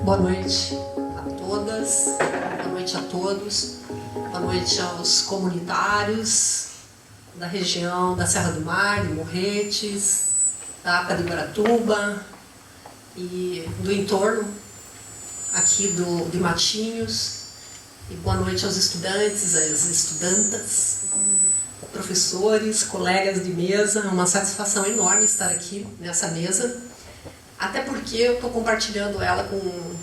Boa noite a todas, boa noite a todos, boa noite aos comunitários da região da Serra do Mar, de Morretes, da APA de Guaratuba e do entorno aqui de Matinhos. E boa noite aos estudantes, às estudantas, professores, colegas de mesa. É uma satisfação enorme estar aqui nessa mesa, até porque eu estou compartilhando ela com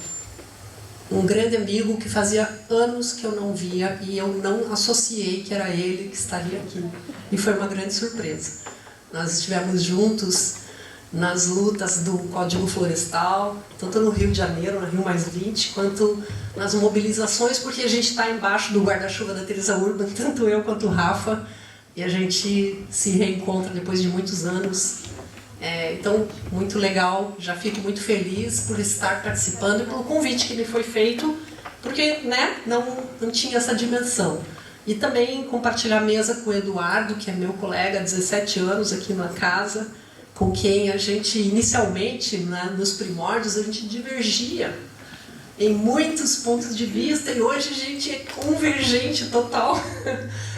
um grande amigo que fazia anos que eu não via e eu não associei que era ele que estaria aqui. E foi uma grande surpresa. Nós estivemos juntos nas lutas do Código Florestal, tanto no Rio de Janeiro, na Rio+20, quanto nas mobilizações, porque a gente está embaixo do guarda-chuva da Teresa Urban, tanto eu quanto o Rafa, e a gente se reencontra depois de muitos anos. Então, muito legal, já fico muito feliz por estar participando e pelo convite que me foi feito, porque não tinha essa dimensão. E também compartilhar a mesa com o Eduardo, que é meu colega há 17 anos aqui na casa, com quem a gente, inicialmente, nos primórdios, a gente divergia em muitos pontos de vista, e hoje a gente é convergente total,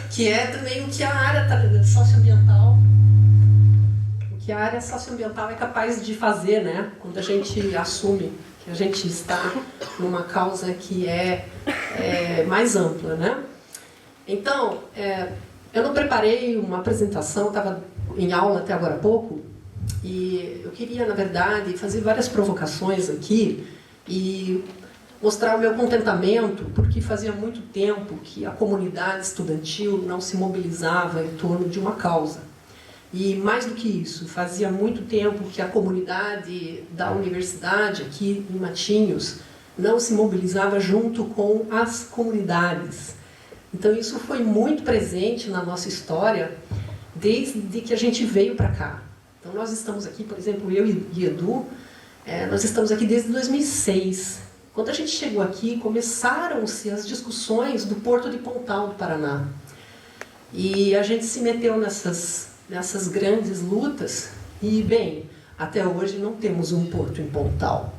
que é também o que a área socioambiental, é capaz de fazer, quando a gente assume que a gente está numa causa que é mais ampla, Então, eu não preparei uma apresentação, estava em aula até agora há pouco, e eu queria, na verdade, fazer várias provocações aqui e mostrar o meu contentamento, porque fazia muito tempo que a comunidade estudantil não se mobilizava em torno de uma causa. E mais do que isso, fazia muito tempo que a comunidade da universidade aqui em Matinhos não se mobilizava junto com as comunidades. Então isso foi muito presente na nossa história desde que a gente veio para cá. Então nós estamos aqui, por exemplo, eu e Edu, nós estamos aqui desde 2006. Quando a gente chegou aqui, começaram-se as discussões do Porto de Pontal do Paraná. E a gente se meteu nessas grandes lutas e, bem, até hoje não temos um porto em Pontal.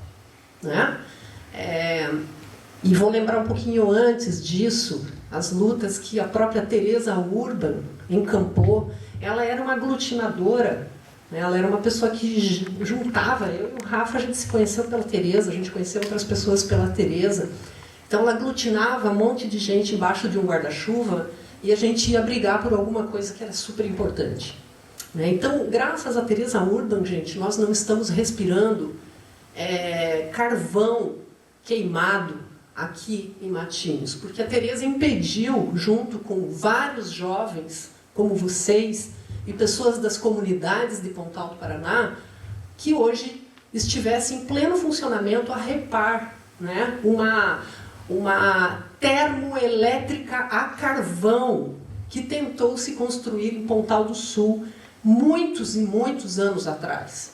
E vou lembrar um pouquinho antes disso, as lutas que a própria Teresa Urban encampou. Ela era uma aglutinadora, ela era uma pessoa que juntava. Eu e o Rafa, a gente se conheceu pela Teresa, a gente conheceu outras pessoas pela Teresa. Então ela aglutinava um monte de gente embaixo de um guarda-chuva e a gente ia brigar por alguma coisa que era super importante. Então, graças a Teresa Urban, gente, nós não estamos respirando carvão queimado aqui em Matinhos, porque a Teresa impediu, junto com vários jovens como vocês e pessoas das comunidades de Pontal do Paraná, que hoje estivesse em pleno funcionamento a REPAR, uma termoelétrica a carvão que tentou se construir em Pontal do Sul muitos e muitos anos atrás.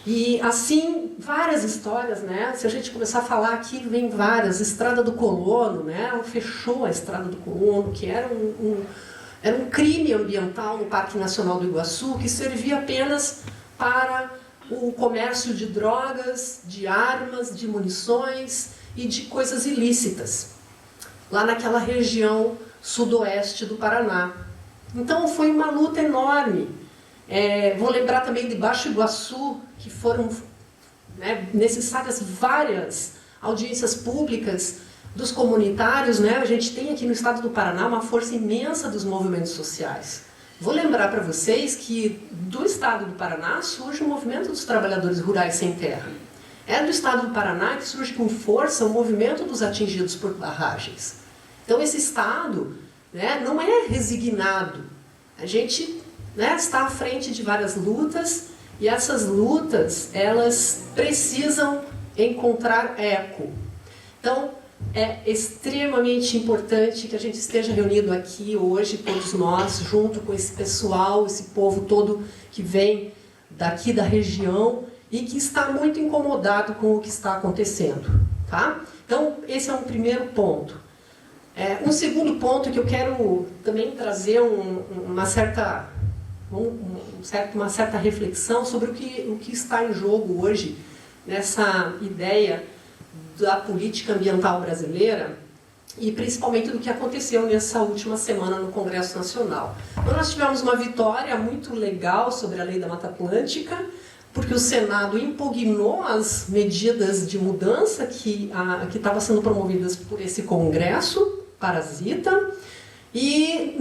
E assim, várias histórias, Se a gente começar a falar aqui, vem várias. Estrada do Colono, Fechou a Estrada do Colono, que era um crime ambiental no Parque Nacional do Iguaçu, que servia apenas para o comércio de drogas, de armas, de munições e de coisas ilícitas, lá naquela região sudoeste do Paraná. Então foi uma luta enorme. Vou lembrar também de Baixo Iguaçu, que foram necessárias várias audiências públicas dos comunitários. A gente tem aqui no estado do Paraná uma força imensa dos movimentos sociais. Vou lembrar para vocês que do estado do Paraná surge o movimento dos trabalhadores rurais sem terra. É do estado do Paraná que surge com força o movimento dos atingidos por barragens. Então esse estado não é resignado. A gente está à frente de várias lutas e essas lutas elas precisam encontrar eco. Então é extremamente importante que a gente esteja reunido aqui hoje, todos nós, junto com esse pessoal, esse povo todo que vem daqui da região e que está muito incomodado com o que está acontecendo. Então esse é um primeiro ponto. Um segundo ponto que eu quero também trazer uma certa reflexão sobre o que está em jogo hoje nessa ideia da política ambiental brasileira e principalmente do que aconteceu nessa última semana no Congresso Nacional. Então, nós tivemos uma vitória muito legal sobre a Lei da Mata Atlântica, porque o Senado impugnou as medidas de mudança que estavam sendo promovidas por esse Congresso parasita. E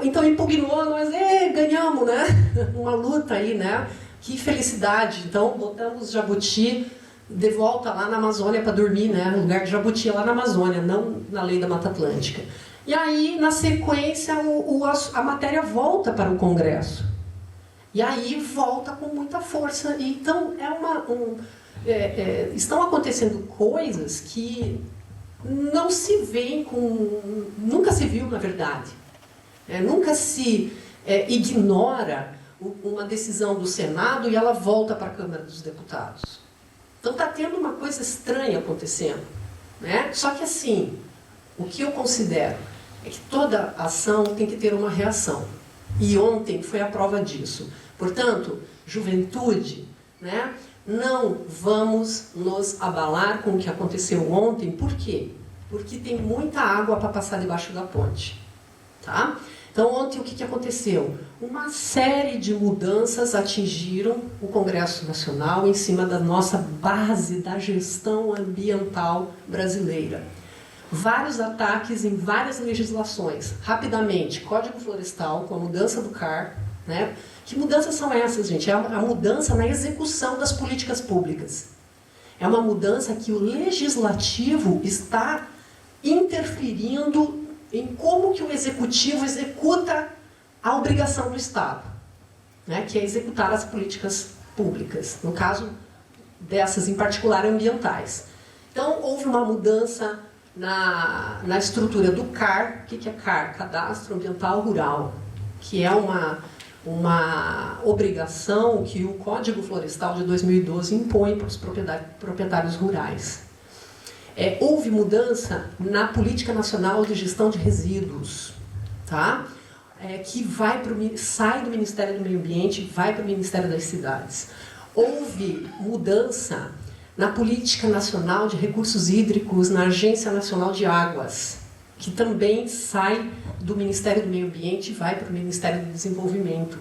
então impugnou, nós ganhamos, né? Uma luta aí, né? Que felicidade. Então botamos jabuti de volta lá na Amazônia para dormir, né? O lugar de jabuti é lá na Amazônia, não na Lei da Mata Atlântica. E aí, na sequência, a matéria volta para o Congresso. E aí volta com muita força. E, então, estão acontecendo coisas que não se veem nunca se viu, na verdade. Nunca se ignora uma decisão do Senado e ela volta para a Câmara dos Deputados. Então está tendo uma coisa estranha acontecendo, né? Só que assim, o que eu considero é que toda ação tem que ter uma reação. E ontem foi a prova disso. Portanto, juventude, né? Não vamos nos abalar com o que aconteceu ontem. Por quê? Porque tem muita água para passar debaixo da ponte. Tá? Então, ontem o que aconteceu? Uma série de mudanças atingiram o Congresso Nacional em cima da nossa base da gestão ambiental brasileira. Vários ataques em várias legislações. Rapidamente, Código Florestal, com a mudança do CAR, né? Que mudanças são essas, gente? É a mudança na execução das políticas públicas. É uma mudança que o legislativo está interferindo em como que o executivo executa a obrigação do Estado, né? Que é executar as políticas públicas, no caso dessas em particular ambientais. Então, houve uma mudança na estrutura do CAR. O que é CAR? Cadastro Ambiental Rural, que é uma obrigação que o Código Florestal de 2012 impõe para os proprietários rurais. Houve mudança na Política Nacional de Gestão de Resíduos, tá? Que sai do Ministério do Meio Ambiente e vai para o Ministério das Cidades. Houve mudança na Política Nacional de Recursos Hídricos, na Agência Nacional de Águas, que também sai do Ministério do Meio Ambiente e vai para o Ministério do Desenvolvimento.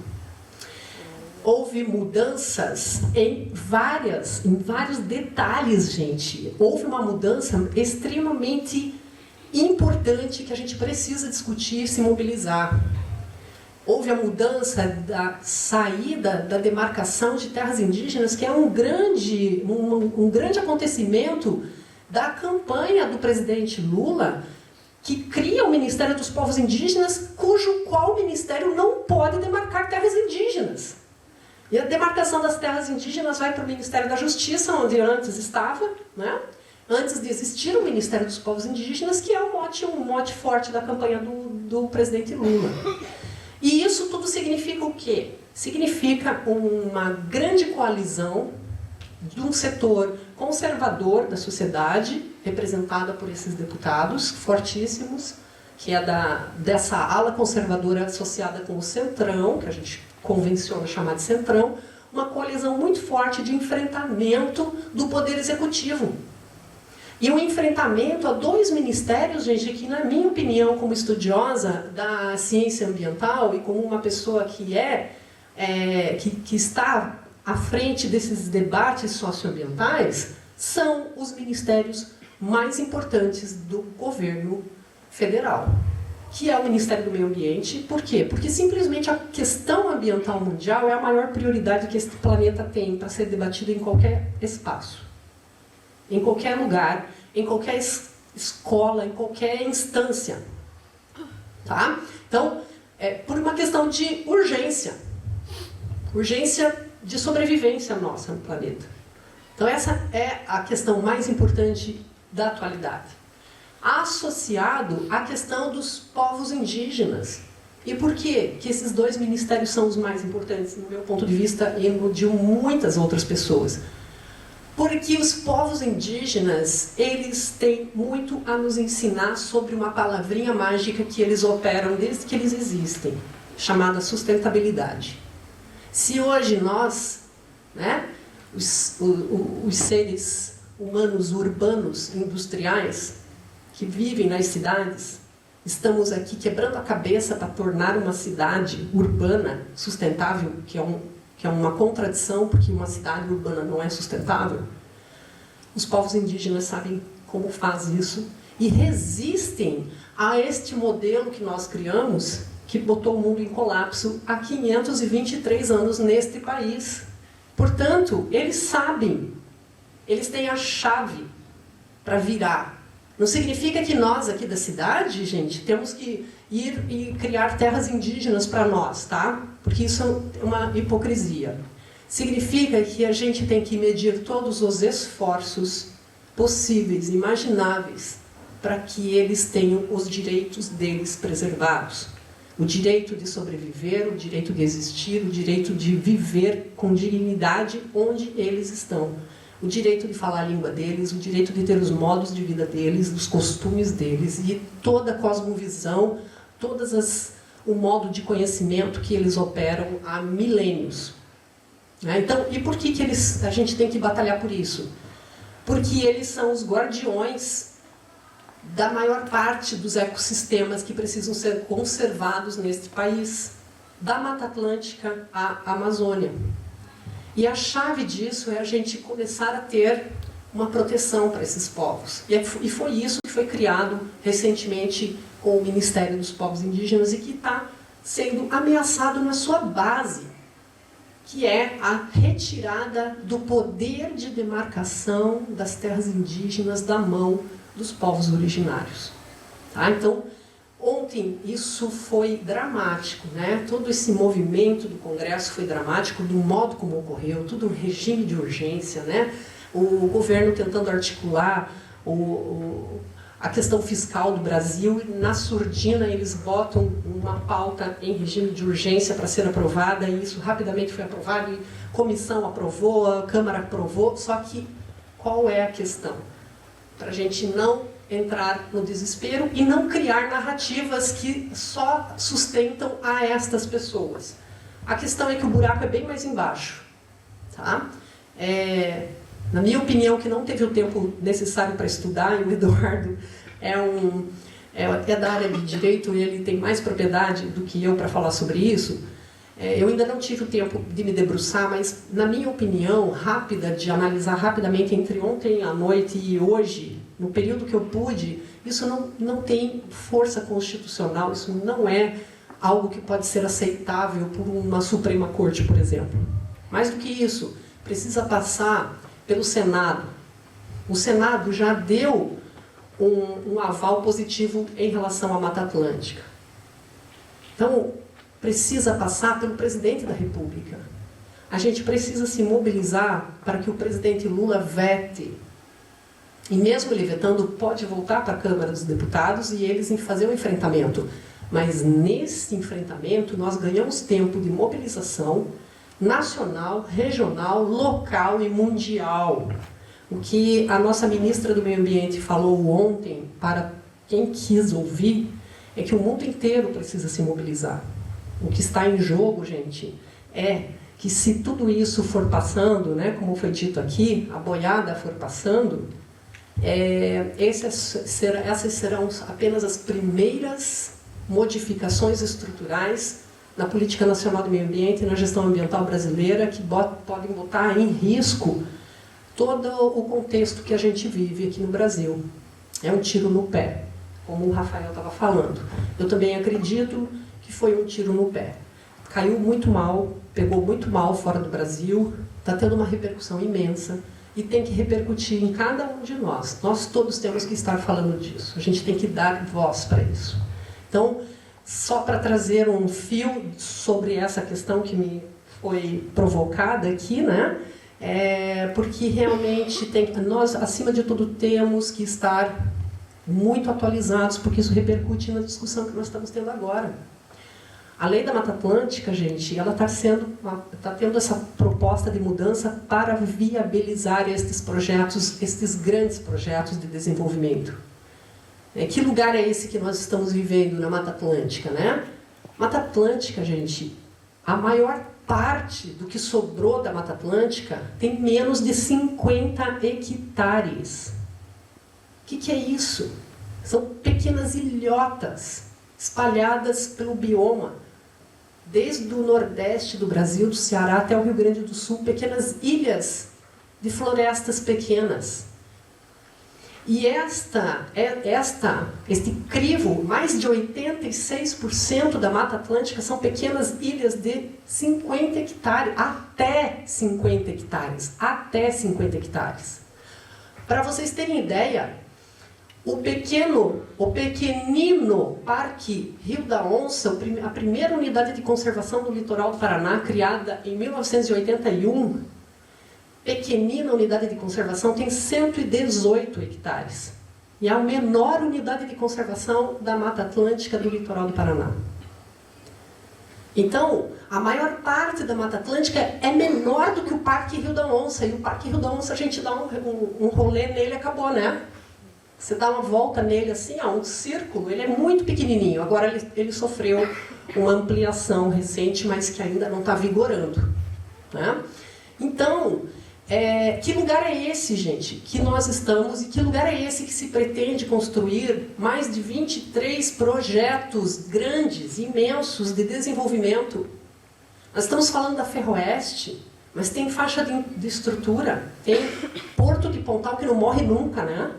Houve mudanças em vários detalhes, gente. Houve uma mudança extremamente importante que a gente precisa discutir e se mobilizar. Houve a mudança da saída da demarcação de terras indígenas, que é um grande acontecimento da campanha do presidente Lula, que cria o Ministério dos Povos Indígenas, qual ministério não pode demarcar terras indígenas. E a demarcação das terras indígenas vai para o Ministério da Justiça, onde antes estava, né? Antes de existir o Ministério dos Povos Indígenas, que é um mote forte da campanha do presidente Lula. E isso tudo significa o quê? Significa uma grande coalizão de um setor conservador da sociedade, representada por esses deputados fortíssimos, que é dessa ala conservadora associada com o Centrão, que a gente convenciona chamar de Centrão, uma coalizão muito forte de enfrentamento do Poder Executivo. E um enfrentamento a dois ministérios, gente, que, na minha opinião, como estudiosa da ciência ambiental e como uma pessoa que está à frente desses debates socioambientais, são os ministérios mais importantes do governo federal, que é o Ministério do Meio Ambiente. Por quê? Porque simplesmente a questão ambiental mundial é a maior prioridade que este planeta tem para ser debatida em qualquer espaço, em qualquer lugar, em qualquer escola, em qualquer instância. Tá? Então, por uma questão de urgência de sobrevivência nossa no planeta. Então, essa é a questão mais importante da atualidade. Associado à questão dos povos indígenas. E por quê que esses dois ministérios são os mais importantes, no meu ponto de vista, e no de muitas outras pessoas? Porque os povos indígenas, eles têm muito a nos ensinar sobre uma palavrinha mágica que eles operam desde que eles existem, chamada sustentabilidade. Se hoje nós, né, os seres humanos urbanos, industriais, que vivem nas cidades, estamos aqui quebrando a cabeça para tornar uma cidade urbana sustentável, que é uma contradição, porque uma cidade urbana não é sustentável. Os povos indígenas sabem como faz isso e resistem a este modelo que nós criamos, que botou o mundo em colapso há 523 anos neste país. Portanto, eles sabem, eles têm a chave para virar. Não significa que nós aqui da cidade, gente, temos que ir e criar terras indígenas para nós, tá? Porque isso é uma hipocrisia. Significa que a gente tem que medir todos os esforços possíveis, imagináveis, para que eles tenham os direitos deles preservados. O direito de sobreviver, o direito de existir, o direito de viver com dignidade onde eles estão. O direito de falar a língua deles, o direito de ter os modos de vida deles, os costumes deles e toda a cosmovisão, o modo de conhecimento que eles operam há milênios. Então, e por que a gente tem que batalhar por isso? Porque eles são os guardiões da maior parte dos ecossistemas que precisam ser conservados neste país, da Mata Atlântica à Amazônia. E a chave disso é a gente começar a ter uma proteção para esses povos. E foi isso que foi criado recentemente com o Ministério dos Povos Indígenas e que está sendo ameaçado na sua base, que é a retirada do poder de demarcação das terras indígenas da mão dos povos originários. Tá? Então, ontem isso foi dramático, né? Todo esse movimento do Congresso foi dramático, do modo como ocorreu, tudo um regime de urgência, né? O governo tentando articular a questão fiscal do Brasil, e na surdina eles botam uma pauta em regime de urgência para ser aprovada, e isso rapidamente foi aprovado, e a comissão aprovou, a Câmara aprovou, só que qual é a questão? Para a gente não entrar no desespero e não criar narrativas que só sustentam a estas pessoas. A questão é que o buraco é bem mais embaixo. Tá? Na minha opinião, que não teve o tempo necessário para estudar, e o Eduardo é da área de direito e ele tem mais propriedade do que eu para falar sobre isso, eu ainda não tive o tempo de me debruçar, mas na minha opinião rápida, de analisar rapidamente entre ontem à noite e hoje, no período que eu pude, isso não tem força constitucional, isso não é algo que pode ser aceitável por uma Suprema Corte, por exemplo. Mais do que isso, precisa passar pelo Senado. O Senado já deu um aval positivo em relação à Mata Atlântica. Então, precisa passar pelo presidente da República. A gente precisa se mobilizar para que o presidente Lula vete. E mesmo ele vetando, pode voltar para a Câmara dos Deputados e eles fazer um enfrentamento. Mas nesse enfrentamento nós ganhamos tempo de mobilização nacional, regional, local e mundial. O que a nossa ministra do Meio Ambiente falou ontem, para quem quis ouvir, é que o mundo inteiro precisa se mobilizar. O que está em jogo, gente, é que se tudo isso for passando, né, como foi dito aqui, a boiada for passando, essas serão apenas as primeiras modificações estruturais na política nacional do meio ambiente e na gestão ambiental brasileira que podem botar em risco todo o contexto que a gente vive aqui no Brasil. É um tiro no pé, como o Rafael estava falando. Eu também acredito que foi um tiro no pé. Caiu muito mal, pegou muito mal fora do Brasil, está tendo uma repercussão imensa e tem que repercutir em cada um de nós. Nós todos temos que estar falando disso. A gente tem que dar voz para isso. Então, só para trazer um fio sobre essa questão que me foi provocada aqui, né? Porque realmente nós, acima de tudo, temos que estar muito atualizados, porque isso repercute na discussão que nós estamos tendo agora. A lei da Mata Atlântica, gente, ela está tendo essa proposta de mudança para viabilizar estes projetos, estes grandes projetos de desenvolvimento. Que lugar é esse que nós estamos vivendo na Mata Atlântica, né? Mata Atlântica, gente, a maior parte do que sobrou da Mata Atlântica tem menos de 50 hectares. O que é isso? São pequenas ilhotas espalhadas pelo bioma, desde o nordeste do Brasil, do Ceará até o Rio Grande do Sul, pequenas ilhas de florestas pequenas. E este crivo, mais de 86% da Mata Atlântica são pequenas ilhas de 50 hectares, até 50 hectares, até 50 hectares. Para vocês terem ideia, o pequenino Parque Rio da Onça, a primeira unidade de conservação do litoral do Paraná, criada em 1981, pequenina unidade de conservação tem 118 hectares. E é a menor unidade de conservação da Mata Atlântica do litoral do Paraná. Então, a maior parte da Mata Atlântica é menor do que o Parque Rio da Onça. E o Parque Rio da Onça, a gente dá um rolê nele e acabou, né? Você dá uma volta nele assim, um círculo, ele é muito pequenininho. Agora ele sofreu uma ampliação recente, mas que ainda não está vigorando, né? Então, que lugar é esse, gente, que nós estamos, e que lugar é esse que se pretende construir mais de 23 projetos grandes, imensos, de desenvolvimento? Nós estamos falando da Ferroeste, mas tem faixa de estrutura, tem Porto de Pontal que não morre nunca, né?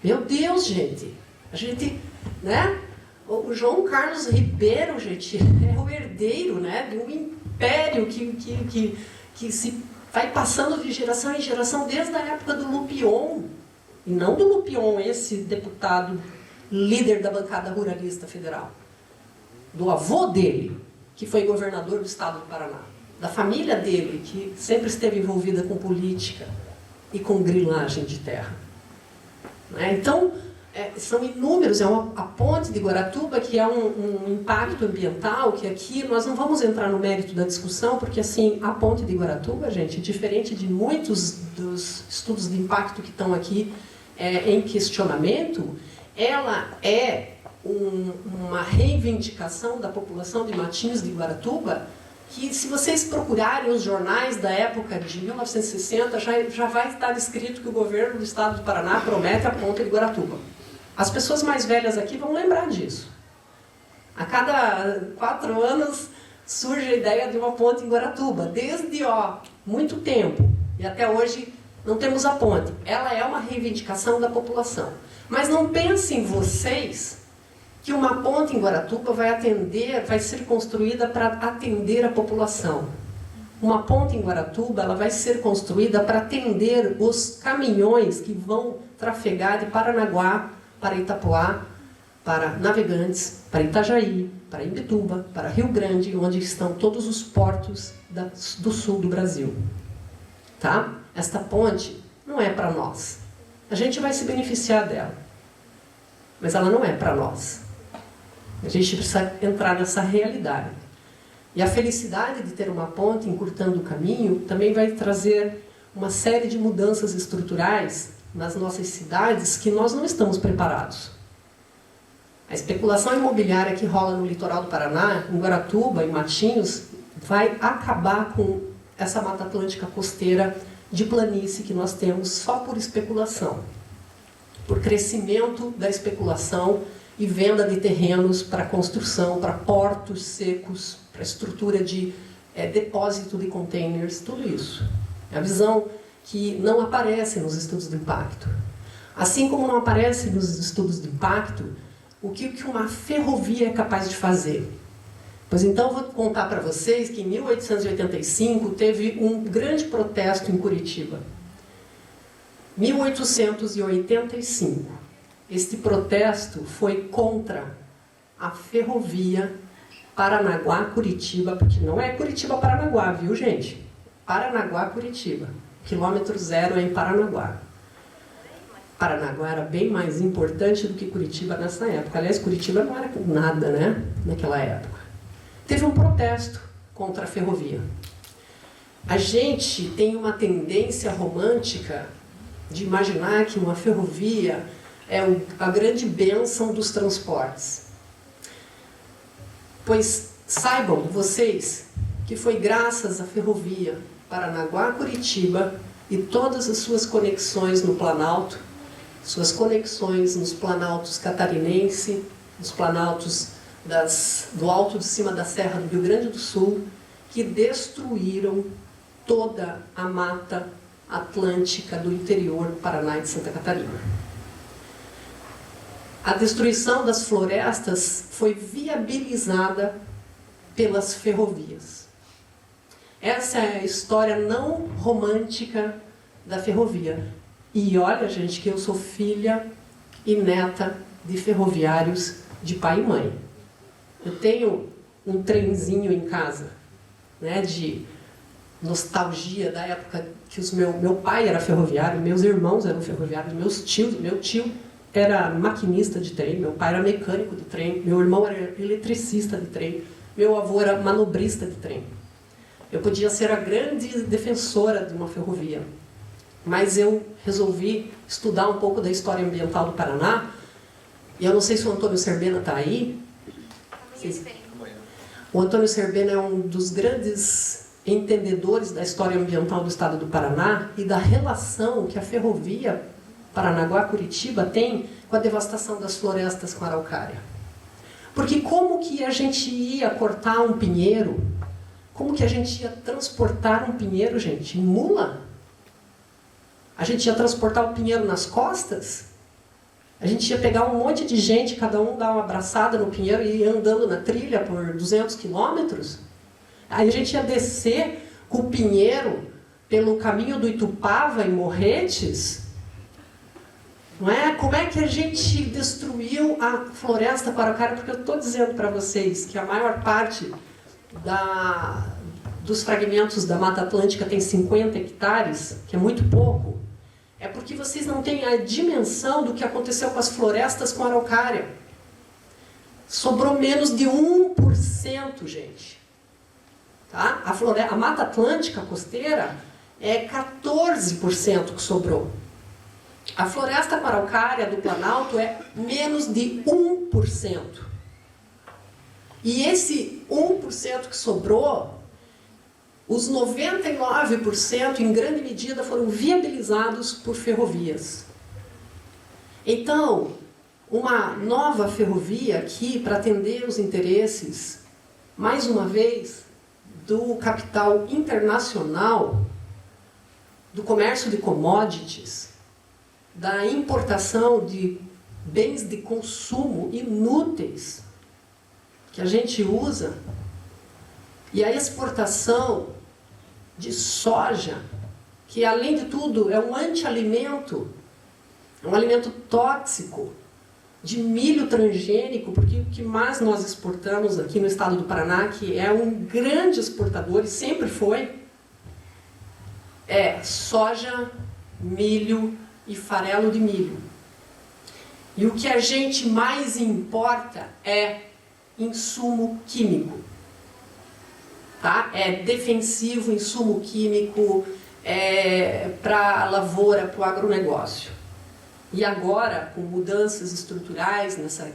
Meu Deus, gente, né? O João Carlos Ribeiro, gente, é o herdeiro, né, de um império que se vai passando de geração em geração desde a época do Lupion, e não do Lupion, esse deputado líder da bancada ruralista federal, do avô dele, que foi governador do estado do Paraná, da família dele, que sempre esteve envolvida com política e com grilagem de terra. Então, são inúmeros, a ponte de Guaratuba, que é um impacto ambiental, que aqui nós não vamos entrar no mérito da discussão, porque assim, a ponte de Guaratuba, gente, diferente de muitos dos estudos de impacto que estão aqui em questionamento, ela é uma reivindicação da população de Matinhos de Guaratuba, que se vocês procurarem os jornais da época de 1960, já vai estar escrito que o governo do estado do Paraná promete a ponte de Guaratuba. As pessoas mais velhas aqui vão lembrar disso. A cada 4 anos surge a ideia de uma ponte em Guaratuba, desde muito tempo, e até hoje não temos a ponte. Ela é uma reivindicação da população. Mas não pensem vocês que uma ponte em Guaratuba vai ser construída para atender a população. Uma ponte em Guaratuba ela vai ser construída para atender os caminhões que vão trafegar de Paranaguá para Itapoá, para Navegantes, para Itajaí, para Imbituba, para Rio Grande, onde estão todos os portos do sul do Brasil. Tá? Esta ponte não é para nós. A gente vai se beneficiar dela, mas ela não é para nós. A gente precisa entrar nessa realidade. E a felicidade de ter uma ponte encurtando o caminho também vai trazer uma série de mudanças estruturais nas nossas cidades que nós não estamos preparados. A especulação imobiliária que rola no litoral do Paraná, em Guaratuba, em Matinhos, vai acabar com essa Mata Atlântica costeira de planície que nós temos só por especulação. Por crescimento da especulação e venda de terrenos para construção, para portos secos, para estrutura de depósito de containers, tudo isso. É a visão que não aparece nos estudos de impacto. Assim como não aparece nos estudos de impacto o que uma ferrovia é capaz de fazer. Pois então eu vou contar para vocês que em 1885 teve um grande protesto em Curitiba. 1885. Este protesto foi contra a ferrovia Paranaguá-Curitiba, porque não é Curitiba-Paranaguá, viu, gente? Paranaguá-Curitiba. Quilômetro zero é em Paranaguá. Paranaguá era bem mais importante do que Curitiba nessa época. Aliás, Curitiba não era nada, né? Naquela época. Teve um protesto contra a ferrovia. A gente tem uma tendência romântica de imaginar que uma ferrovia é a grande bênção dos transportes. Pois saibam vocês que foi graças à ferrovia Paranaguá-Curitiba e todas as suas conexões no Planalto, suas conexões nos planaltos catarinense, nos planaltos do alto de cima da Serra do Rio Grande do Sul, que destruíram toda a mata atlântica do interior do Paraná e de Santa Catarina. A destruição das florestas foi viabilizada pelas ferrovias. Essa é a história não romântica da ferrovia. E olha, gente, que eu sou filha e neta de ferroviários de pai e mãe. Eu tenho um trenzinho em casa, né, de nostalgia da época que meu pai era ferroviário, meus irmãos eram ferroviários, meu tio era maquinista de trem, meu pai era mecânico de trem, meu irmão era eletricista de trem, meu avô era manobrista de trem. Eu podia ser a grande defensora de uma ferrovia, mas eu resolvi estudar um pouco da história ambiental do Paraná, e eu não sei se o Antônio Serbena está aí. O Antônio Serbena é um dos grandes entendedores da história ambiental do estado do Paraná e da relação que a ferrovia Paranaguá-Curitiba tem com a devastação das florestas com araucária. Porque como que a gente ia cortar um pinheiro? Como que a gente ia transportar um pinheiro, gente? Em mula? A gente ia transportar o pinheiro nas costas? A gente ia pegar um monte de gente, cada um dar uma abraçada no pinheiro e ir andando na trilha por 200 quilômetros? Aí a gente ia descer com o pinheiro pelo caminho do Itupava, em Morretes? Não é? Como é que a gente destruiu a floresta araucária? Porque eu estou dizendo para vocês que a maior parte dos fragmentos da Mata Atlântica tem 50 hectares, que é muito pouco. É porque vocês não têm a dimensão do que aconteceu com as florestas com araucária. Sobrou menos de 1%, gente. Tá? A Mata Atlântica costeira é 14% que sobrou. A floresta com araucária do Planalto é menos de 1%. E esse 1% que sobrou, os 99%, em grande medida, foram viabilizados por ferrovias. Então, uma nova ferrovia aqui para atender os interesses, mais uma vez, do capital internacional, do comércio de commodities, da importação de bens de consumo inúteis que a gente usa, e a exportação de soja, que além de tudo é um anti-alimento, é um alimento tóxico, de milho transgênico, porque o que mais nós exportamos aqui no estado do Paraná, que é um grande exportador e sempre foi, é soja, milho e farelo de milho. E o que a gente mais importa é insumo químico. Tá? É defensivo, insumo químico, para a lavoura, para o agronegócio. E agora, com mudanças estruturais nessa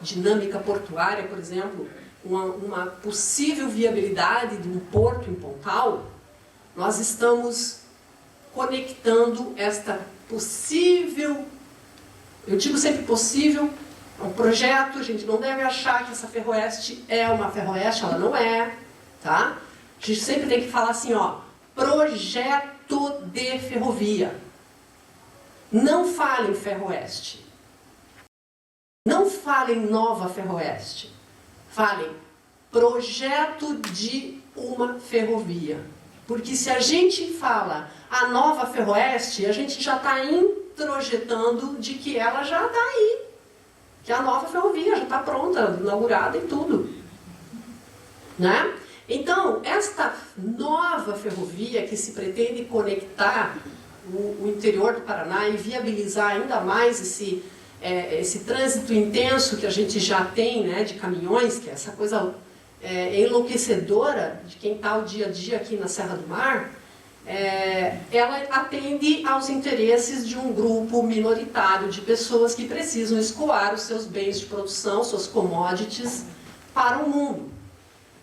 dinâmica portuária, por exemplo, uma possível viabilidade de um porto em Pontal, nós estamos conectando esta possível, eu digo sempre possível, é um projeto, a gente não deve achar que essa Ferroeste é uma Ferroeste, ela não é, tá? A gente sempre tem que falar assim, ó, projeto de ferrovia. Não fale em Ferroeste. Não fale em Nova Ferroeste. Fale projeto de uma ferrovia. Porque se a gente fala a Nova Ferroeste, a gente já está introjetando de que ela já está aí. Que a nova ferrovia já está pronta, inaugurada e tudo. Né? Então, esta nova ferrovia que se pretende conectar o interior do Paraná e viabilizar ainda mais esse trânsito intenso que a gente já tem, né, de caminhões, que é essa coisa enlouquecedora de quem está o dia a dia aqui na Serra do Mar, ela atende aos interesses de um grupo minoritário de pessoas que precisam escoar os seus bens de produção, suas commodities, para o mundo.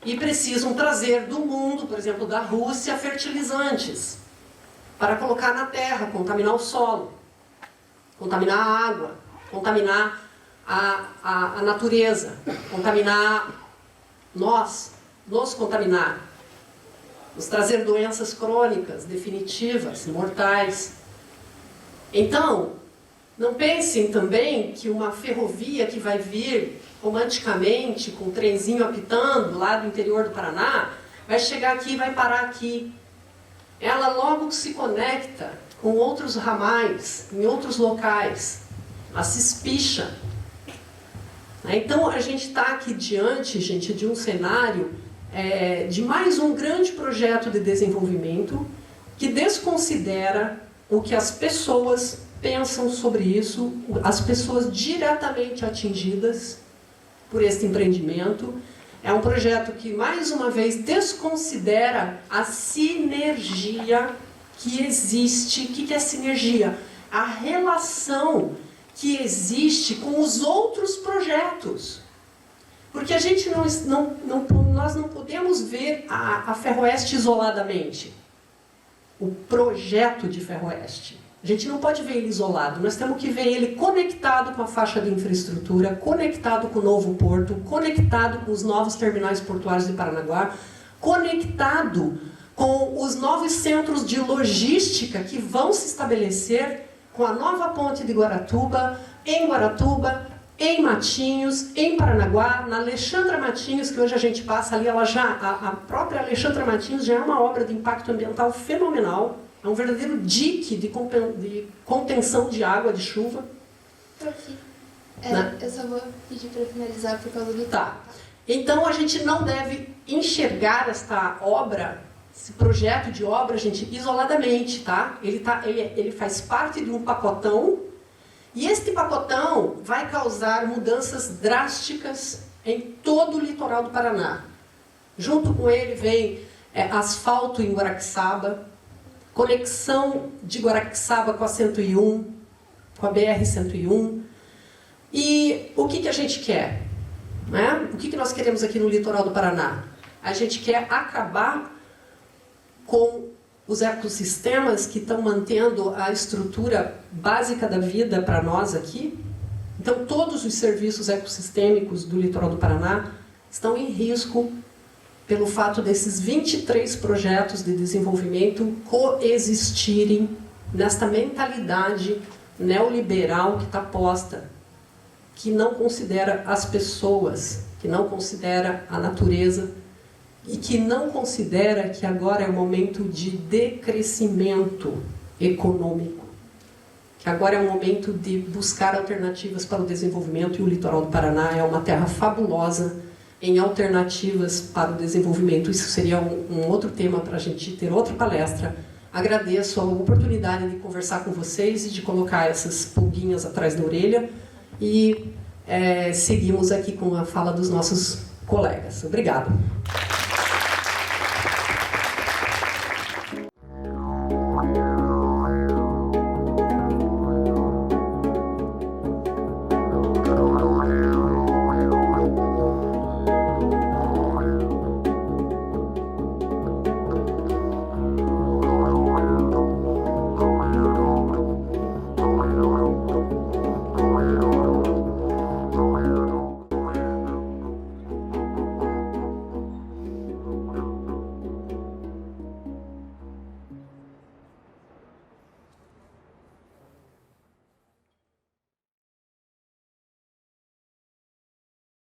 e precisam trazer do mundo, por exemplo, da Rússia, fertilizantes para colocar na terra, contaminar o solo, contaminar a água, contaminar a natureza, contaminar nos contaminar, nos trazer doenças crônicas, definitivas, mortais. Então, não pensem também que uma ferrovia que vai vir romanticamente, com um trenzinho apitando lá do interior do Paraná, vai chegar aqui e vai parar aqui. Ela logo se conecta com outros ramais, em outros locais. Ela se espicha. Então, a gente está aqui diante, gente, de um cenário de mais um grande projeto de desenvolvimento que desconsidera o que as pessoas pensam sobre isso, as pessoas diretamente atingidas por este empreendimento. É um projeto que, mais uma vez, desconsidera a sinergia que existe. O que é sinergia? A relação que existe com os outros projetos. Porque a gente nós não podemos ver a Ferroeste isoladamente. O projeto de Ferroeste. A gente não pode ver ele isolado, nós temos que ver ele conectado com a faixa de infraestrutura, conectado com o novo porto, conectado com os novos terminais portuários de Paranaguá, conectado com os novos centros de logística que vão se estabelecer com a nova ponte de Guaratuba, em Matinhos, em Paranaguá, na Alexandra Matinhos, que hoje a gente passa ali, a própria Alexandra Matinhos já é uma obra de impacto ambiental fenomenal. É um verdadeiro dique de contenção de água, de chuva. Estou aqui. Eu só vou pedir para finalizar por causa do tempo. Tá. Então, a gente não deve enxergar esta obra, esse projeto de obra, gente, isoladamente, tá? Ele faz parte de um pacotão, e este pacotão vai causar mudanças drásticas em todo o litoral do Paraná. Junto com ele vem asfalto em Guaraqueçaba, conexão de Guaraqueçaba com a 101, com a BR-101. E o que a gente quer? Né? O que nós queremos aqui no litoral do Paraná? A gente quer acabar com os ecossistemas que estão mantendo a estrutura básica da vida para nós aqui. Então, todos os serviços ecossistêmicos do litoral do Paraná estão em risco pelo fato desses 23 projetos de desenvolvimento coexistirem nesta mentalidade neoliberal que está posta, que não considera as pessoas, que não considera a natureza e que não considera que agora é o momento de decrescimento econômico, que agora é o momento de buscar alternativas para o desenvolvimento, e o litoral do Paraná é uma terra fabulosa em alternativas para o desenvolvimento. Isso seria um outro tema para a gente ter outra palestra. Agradeço a oportunidade de conversar com vocês e de colocar essas pulguinhas atrás da orelha. E seguimos aqui com a fala dos nossos colegas. Obrigada.